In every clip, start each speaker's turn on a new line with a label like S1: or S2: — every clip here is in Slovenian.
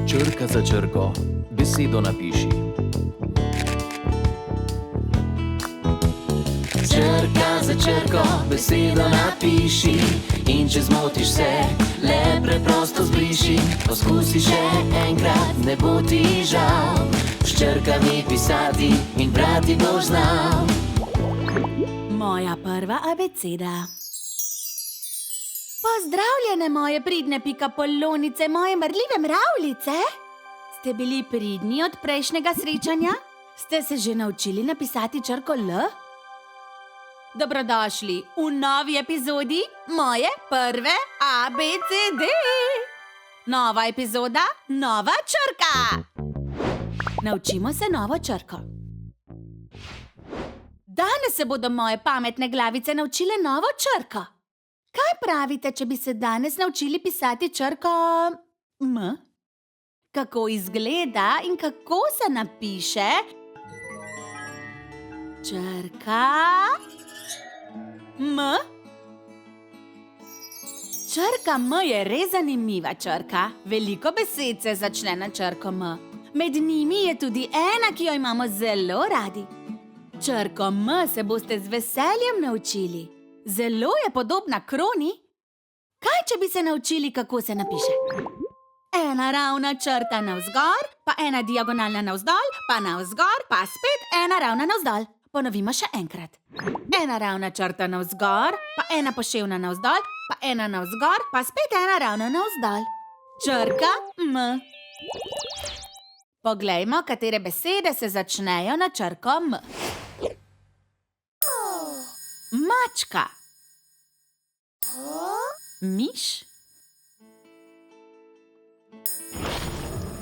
S1: Črka za črko, besedo napiši. Črka za črko, besedo napiši. In če zmotiš se, le preprosto zbriši. Poskusi še enkrat, ne bo ti žal. S črkami pisati in brati boš znal.
S2: Moja prva abeceda. Pozdravljene, moje pridne pikapolonice, moje marljive mravljice. Ste bili pridni od prejšnjega srečanja? Ste se že naučili napisati črko L? Dobrodošli v novi epizodi moje prve ABCD. Nova epizoda, nova črka. Naučimo se novo črko. Danes se bodo moje pametne glavice naučile novo črko. Kaj pravite, če bi se danes naučili pisati črko M? Kako izgleda in kako se napiše črka M? Črka M je res zanimiva črka. Veliko besed se začne na črko M. Med njimi je tudi ena, ki jo imamo zelo radi. Črko M se boste z veseljem naučili. Zelo je podobna kroni. Kaj, če bi se naučili, kako se napiše? Ena ravna črta navzgor, pa ena diagonalna navzdol, pa navzgor, pa spet ena ravna navzdol. Ponovimo še enkrat. Ena ravna črta navzgor, pa ena poševna navzdol, pa ena navzgor, pa spet ena ravna navzdol. Črka M. Poglejmo, katere besede se začnejo na črko M. Mačka. Miš.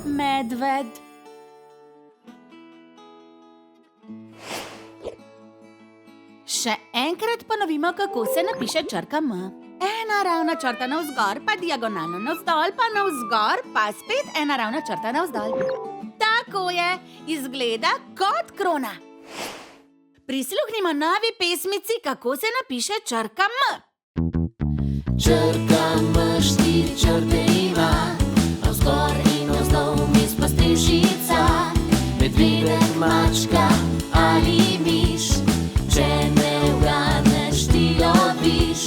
S2: Medved. Še enkrat ponovimo, kako se napiše črka M. Ena ravna črta navzgor, pa diagonalno navzdol, pa navzgor, pa spet ena ravna črta navzdol. Tako je, izgleda kot krona. Prisluhnimo novi pesmici, kako se napiše črka M.
S1: Črka M štiri črte ima, navzgor in navzdol vmes pa strešica. Medvedek, mačka ali miš, če ne uganeš, ti odbiš.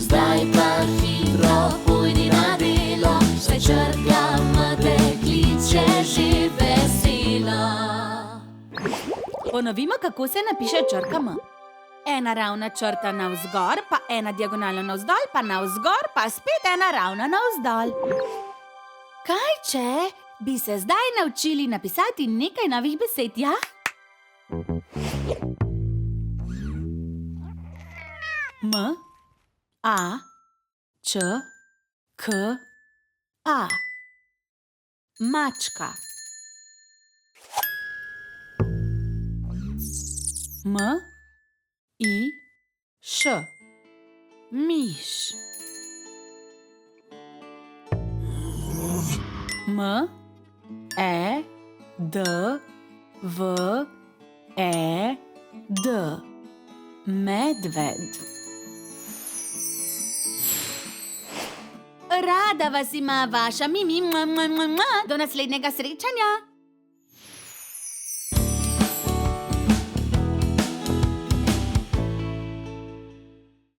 S1: Zdaj pa hitro pojdi na delo, saj črka M te kliče že veselo.
S2: Ponovimo, kako se napiše črka M. Ena ravna črta navzgor, pa ena diagonalna navzdol, pa navzgor, pa spet ena ravna navzdol. Kaj, če bi se zdaj naučili napisati nekaj novih besed, ja? M, A, Č, K, A. Mačka. M, I, Š. Miš. M, E, D, V, E, D. Medved. Rada vas ima vaša Mimi. Do naslednjega srečanja.